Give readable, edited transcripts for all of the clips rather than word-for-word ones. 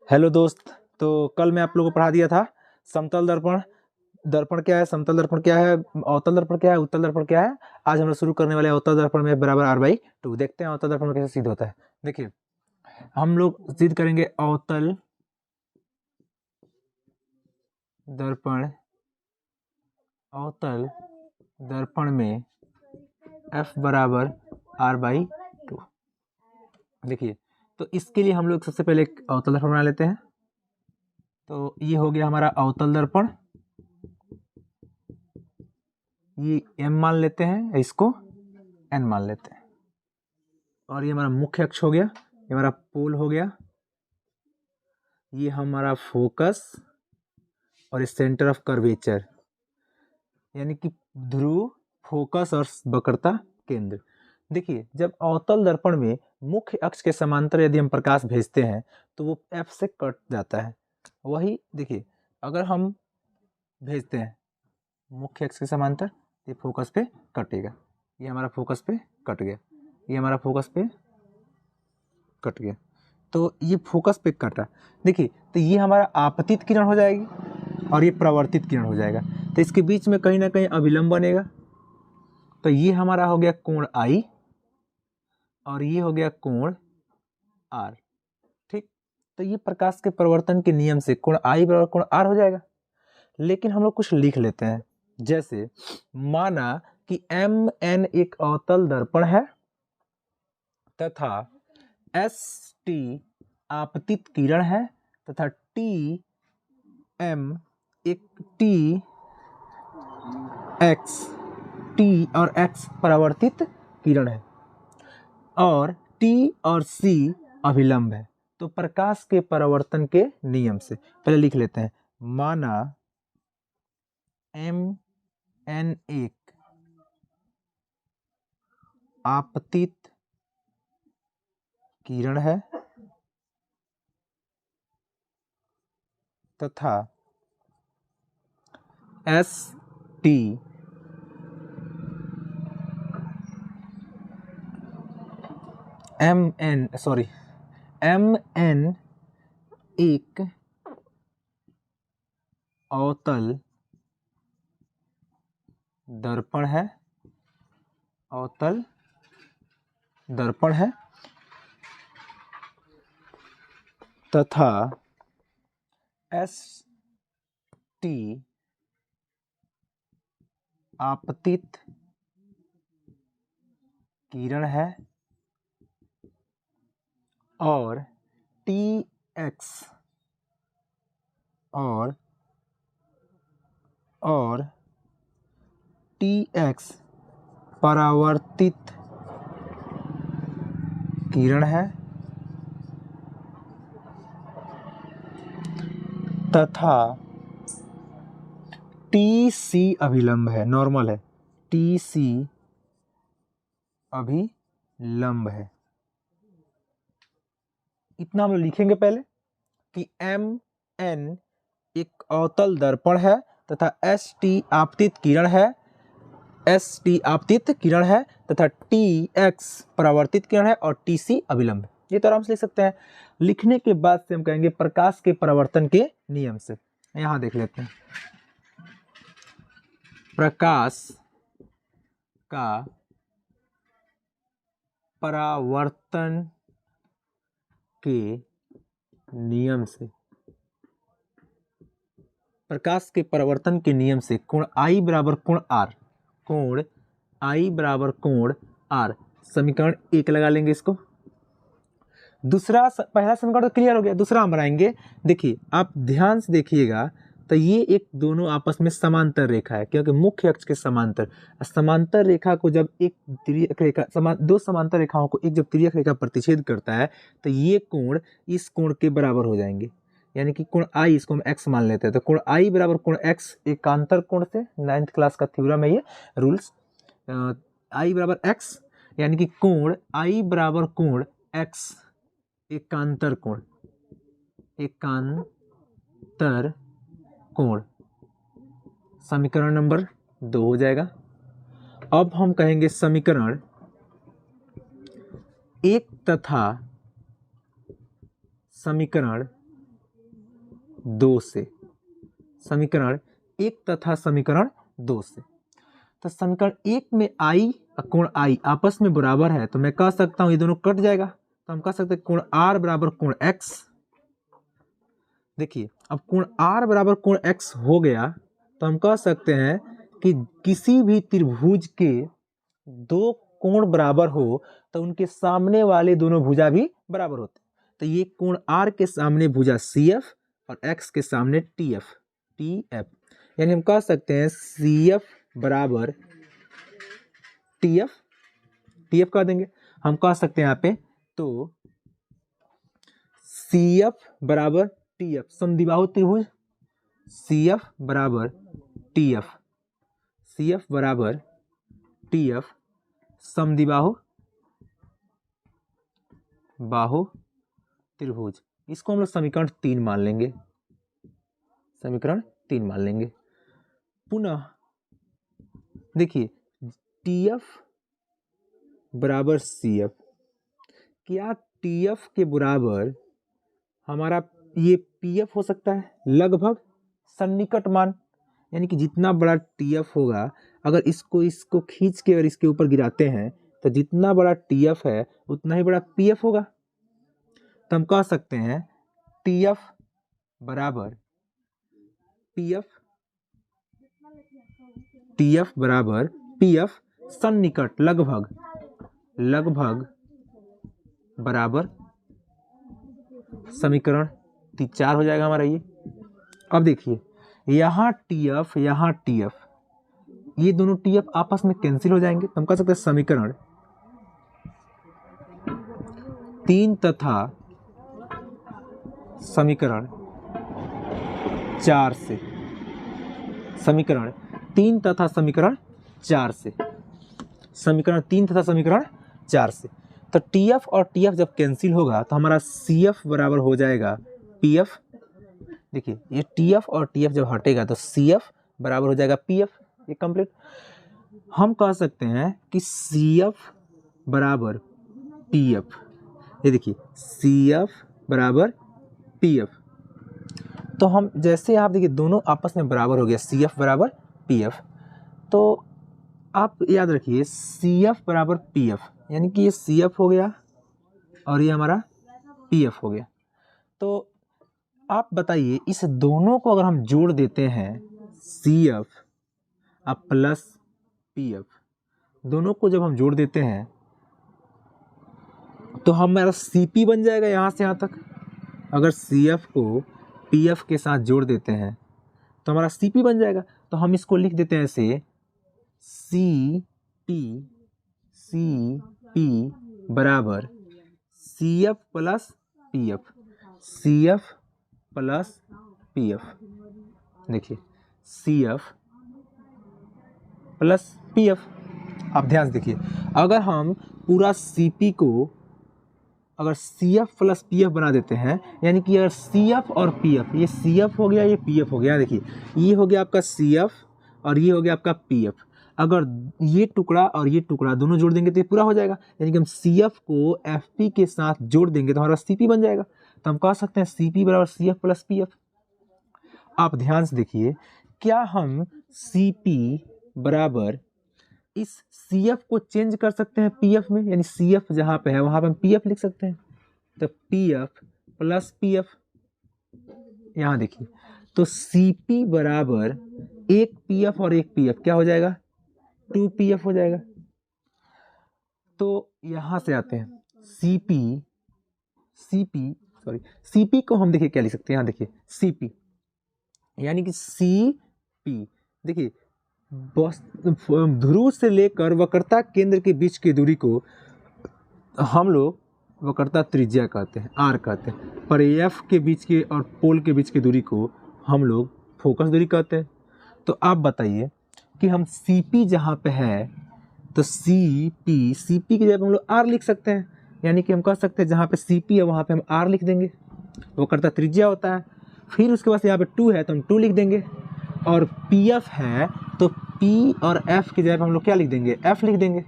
Hello दोस्त। तो कल मैं आप लोगों को पढ़ा दिया था समतल दर्पण। दर्पण क्या है, समतल दर्पण क्या है, अवतल दर्पण क्या है, उत्तल दर्पण क्या है। आज हम लोग शुरू करने वाले हैं अवतल दर्पण में बराबर r/2। देखते हैं अवतल दर्पण में कैसे सिद्ध होता है। देखिए हम लोग सिद्ध करेंगे अवतल दर्पण। अवतल दर्पण में f बराबर r/2। देखिए तो इसके लिए हम लोग सबसे पहले एक अवतल दर्पण बना लेते हैं। तो ये हो गया हमारा अवतल दर्पण। ये m मान लेते हैं, इसको n मान लेते हैं। और ये हमारा मुख्य अक्ष हो गया, ये हमारा पोल हो गया, ये हमारा फोकस और ये सेंटर ऑफ कर्वेचर, यानी कि ध्रुव, फोकस और वक्रता केंद्र। देखिए जब अवतल दर्पण में मुख्य अक्ष के समांतर यदि हम प्रकाश भेजते हैं तो वो F से कट जाता है। वही देखिए अगर हम भेजते हैं मुख्य अक्ष के समांतर, ये फोकस पे कटेगा, ये हमारा फोकस पे कट गया, ये हमारा फोकस पे कट गया, तो ये फोकस पे कटा। देखिए तो ये हमारा आपतित किरण हो जाएगी और ये प्रवर्तित किरण हो जाएगा। तो इसके बीच में कहीं ना कहीं अभिलंब बनेगा। तो ये हमारा हो गया कोण I और ये हो गया कोण R। ठीक, तो ये प्रकाश के परिवर्तन के नियम से कोण I बराबर कोण R हो जाएगा। लेकिन हम लोग कुछ लिख लेते हैं, जैसे माना कि MN एक अवतल दर्पण है तथा ST आपतित किरण है तथा TM एक T और X परावर्तित किरण है और T और C अभिलंब है। तो प्रकाश के परावर्तन के नियम से पहले लिख लेते हैं, माना MN एक आपतित किरण है तथा ST MN एक अवतल दर्पण है, अवतल दर्पण है तथा ST आपतित किरण है और TX और TX परावर्तित किरण है तथा TC अभिलंब है, नॉर्मल है, TC अभिलंब है। इतना हम लोग लिखेंगे पहले कि MN एक अवतल दर्पण है तथा ST आपतित किरण है, ST आपतित किरण है तथा TX परावर्तित किरण है और TC अभिलंब है। ये तो आराम से लिख सकते हैं। लिखने के बाद से हम कहेंगे प्रकाश के परावर्तन के नियम से। यहां देख लेते हैं, प्रकाश का परावर्तन के नियम से, प्रकाश के परावर्तन के नियम से कोण I बराबर कोण R, कोण I बराबर कोण R, समीकरण 1 लगा लेंगे इसको। दूसरा पहला समीकरण तो क्लियर हो गया, दूसरा हम बनाएंगे। देखिए आप ध्यान से देखिएगा, तो ये एक दोनों आपस में समांतर रेखा है, क्योंकि मुख्य अक्ष के समांतर, समांतर रेखा को जब एक तिर्यक रेखा दो समांतर रेखाओं को एक जब तिर्यक रेखा प्रतिच्छेद करता है तो ये कोण इस कोण के बराबर हो जाएंगे, यानी कि कोण I इसको हम x मान लेते हैं। तो कोण I बराबर कोण x एकांतर कोण से, 9th क्लास का थ्योरम है ये रूल्स। I बराबर x यानी कि कोण I बराबर कोण x एकांतर कोण, एकांतर कोण, समीकरण नंबर 2 हो जाएगा। अब हम कहेंगे समीकरण 1 तथा समीकरण 2 से, समीकरण 1 तथा समीकरण 2 से। तो समीकरण 1 में I और कोण I आपस में बराबर है, तो मैं कह सकता हूं ये दोनों कट जाएगा, तो हम कह सकते हैं कोण R बराबर कोण X। देखिए अब कोण R बराबर कोण X हो गया, तो हम कह सकते हैं कि किसी भी त्रिभुज के दो कोण बराबर हो तो उनके सामने वाले दोनों भुजा भी बराबर होते हैं। तो ये कोण R के सामने भुजा CF और X के सामने TF, यानी हम कह सकते हैं CF बराबर TF कह देंगे। हम कह सकते हैं यहाँ पे तो CF बराबर TF, समद्विबाहु त्रिभुज CF बराबर TF समद्विबाहु त्रिभुज। इसको हम लोग समीकरण 3 मान लेंगे, पुनः देखिए TF बराबर CF, क्या TF के बराबर हमारा ये PF हो सकता है? लगभग सन्निकट मान, यानी कि जितना बड़ा TF होगा, अगर इसको खींच के अगर इसके ऊपर गिराते हैं तो जितना बड़ा TF है उतना ही बड़ा PF होगा। तो हम कह सकते हैं TF बराबर PF सन्निकट लगभग बराबर, समीकरण 4 हो जाएगा हमारा ये। अब देखिए यहाँ TF ये दोनों TF आपस में कैंसिल हो जाएंगे, तो हम कह सकते हैं समीकरण 3 तथा समीकरण 4 से, समीकरण 3 तथा समीकरण 4 से, तो TF और TF जब कैंसिल होगा तो हमारा CF बराबर हो जाएगा PF। देखिए ये TF और TF जब हटेगा तो CF बराबर हो जाएगा PF, ये कंप्लीट। हम कह सकते हैं कि CF बराबर PF, ये देखिए CF बराबर PF। तो हम जैसे आप देखिए दोनों आपस में बराबर हो गया, CF बराबर PF, तो आप याद रखिए CF बराबर PF, यानी कि ये CF हो गया और ये हमारा PF हो गया। तो आप बताइए इस दोनों को अगर हम जोड़ देते हैं CF अब प्लस PF, दोनों को जब हम जोड़ देते हैं तो हमारा CP बन जाएगा यहाँ से यहाँ तक। अगर CF को PF के साथ जोड़ देते हैं तो हमारा CP बन जाएगा। तो हम इसको लिख देते हैं ऐसे CP बराबर CF प्लस PF, देखिए CF प्लस PF। आप ध्यान से देखिए, अगर हम पूरा CP को अगर CF प्लस PF बना देते हैं, यानी कि अगर CF और PF, ये CF हो गया ये PF हो गया, देखिए ये हो गया आपका CF और ये हो गया आपका PF। अगर ये टुकड़ा और ये टुकड़ा दोनों जोड़ देंगे तो ये पूरा हो जाएगा, यानी कि हम CF को FP के साथ जोड़ देंगे तो हमारा CP बन जाएगा। तो हम कह सकते हैं CP बराबर CF प्लस PF। आप ध्यान से देखिए, क्या हम CP बराबर इस CF को चेंज कर सकते हैं PF में, यानी CF जहाँ पे है वहाँ पे हम PF लिख सकते हैं। तो PF प्लस PF, यहाँ देखिए तो CP बराबर एक PF और एक PF क्या हो जाएगा, 2PF हो जाएगा। तो यहाँ से आते हैं CP को हम देखिए क्या लिख सकते हैं, यहाँ देखिए CP यानी कि CP, देखिए ध्रुव से लेकर वक्रता केंद्र के बीच की दूरी को हम लोग वक्रता त्रिज्या कहते हैं, R कहते हैं। पर F के बीच के और पोल के बीच की दूरी को हम लोग फोकस दूरी कहते हैं। तो आप बताइए कि हम CP जहाँ पे है तो CP की जगह हम लोग R लिख सकते हैं, यानी कि हम कह सकते हैं जहाँ पे CP है वहाँ पे हम R लिख देंगे, वक्रता त्रिज्या होता है। फिर उसके बाद यहाँ पे 2 है तो हम 2 लिख देंगे, और PF है तो P और F की जगह हम लोग क्या लिख देंगे, F लिख देंगे।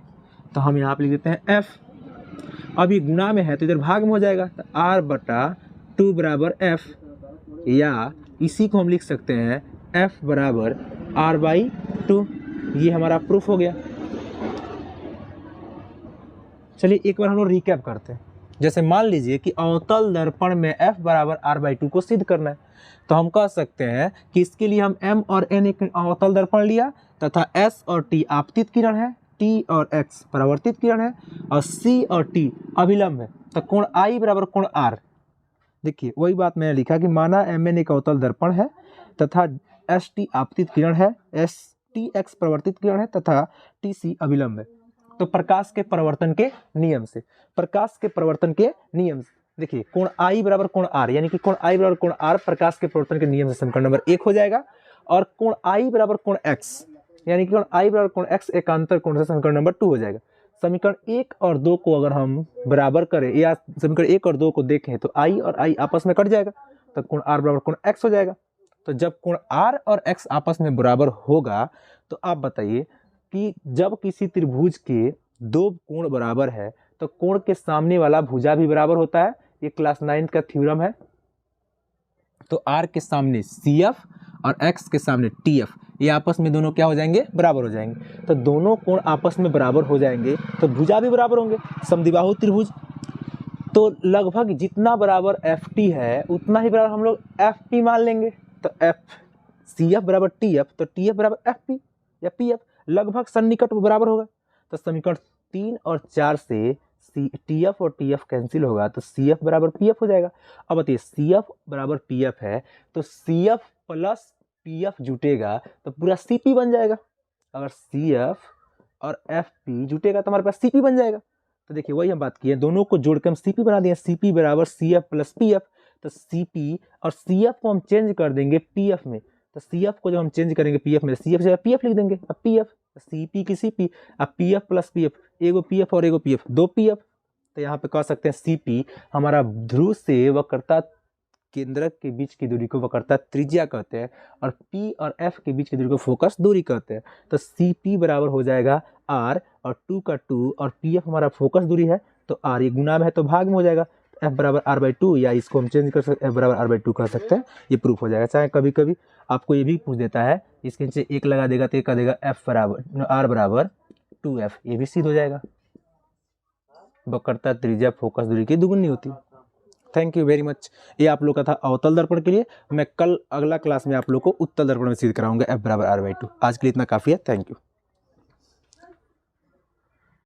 तो हम यहाँ पे लिख देते हैं F। अब ये गुणा में है तो इधर भाग में हो जाएगा, तो R/2 बराबर F, या इसी को हम लिख सकते हैं F बराबर R/2। ये हमारा प्रूफ हो गया। चलिए एक बार हम लोग रिकैप करते हैं। जैसे मान लीजिए कि अवतल दर्पण में F बराबर R/2 को सिद्ध करना है, तो हम कह सकते हैं कि इसके लिए हम M और N एक अवतल दर्पण लिया तथा S और T आपतित किरण है, T और X परावर्तित किरण है और C और T अभिलंब है। तो कोण I बराबर कोण R। देखिए वही बात मैंने लिखा कि माना MN एक अवतल दर्पण है तथा ST आपतित किरण है, STX परावर्तित किरण है तथा TC अभिलंब है। तो प्रकाश के परिवर्तन के नियम से, देखिए कोण I बराबर कोण R, यानी कि कोण I बराबर कोण R प्रकाश के परिवर्तन के नियम से समीकरण नंबर 1 हो जाएगा। और कोण I बराबर कोण X, यानी कि कोण I बराबर कोण X एकांतर कोण से समीकरण नंबर 2 हो जाएगा। समीकरण 1 और 2 को अगर हम बराबर करें या समीकरण 1 और 2 को देखें तो I और I आपस में कट जाएगा, तो कोण R बराबर कोण X हो जाएगा। तो जब कोण R और X आपस में बराबर होगा तो आप बताइए कि जब किसी त्रिभुज के दो कोण बराबर है तो कोण के सामने वाला भुजा भी बराबर होता है। ये क्लास 9 का थ्योरम है। तो R के सामने CF और X के सामने TF, ये आपस में दोनों क्या हो जाएंगे, बराबर हो जाएंगे। तो दोनों कोण आपस में बराबर हो जाएंगे तो भुजा भी बराबर होंगे, समद्विबाहु त्रिभुज। तो लगभग जितना बराबर FT है उतना ही बराबर हम लोग FP मान लेंगे। तो CF बराबर TF, तो TF बराबर FP या PF, लगभग सन्निकट बराबर होगा। तो समीकरण 3 और 4 से TF और TF कैंसिल होगा तो CF बराबर PF हो जाएगा। अब बताइए CF बराबर PF है तो CF प्लस PF जुटेगा तो पूरा CP बन जाएगा। अगर CF और FP जुटेगा तो हमारे पास CP बन जाएगा। तो देखिए वही हम बात किए, दोनों को जोड़ के हम CP बना दिए। CP बराबर CF प्लस PF, तो CP और CF को हम चेंज कर देंगे PF में। तो CF को जब हम चेंज करेंगे PF में, CF जगह PF लिख देंगे। अब PF CP की CP, अब PF प्लस PF, एगो PF और एगो PF, दो PF। तो यहाँ पे कह सकते हैं CP हमारा ध्रुव से वक्रता केंद्रक के बीच की दूरी को वक्रता त्रिज्या कहते हैं और P और F के बीच की दूरी को फोकस दूरी कहते हैं। तो CP बराबर हो जाएगा R और 2 का 2 और PF हमारा फोकस दूरी है तो R ये गुना में है तो भाग में हो जाएगा। F बराबर R/2 या इसको हम चेंज कर सकते हैं, F बराबर R/2 कह सकते हैं। ये प्रूफ हो जाएगा। चाहे कभी कभी आपको ये भी पूछ देता है, इसके नीचे 1 लगा देगा तो ये कह देगा F बराबर R बराबर 2F, ये भी सिद्ध हो जाएगा। वक्रता त्रिज्या फोकस दूरी की दुगुनी होती है। Thank you very much. ये आप लोग का था अवतल दर्पण के लिए। मैं कल अगला क्लास में आप लोग को उत्तल दर्पण में सिद्ध कराऊंगा F बराबर R/2। आज के लिए इतना काफ़ी है। Thank you.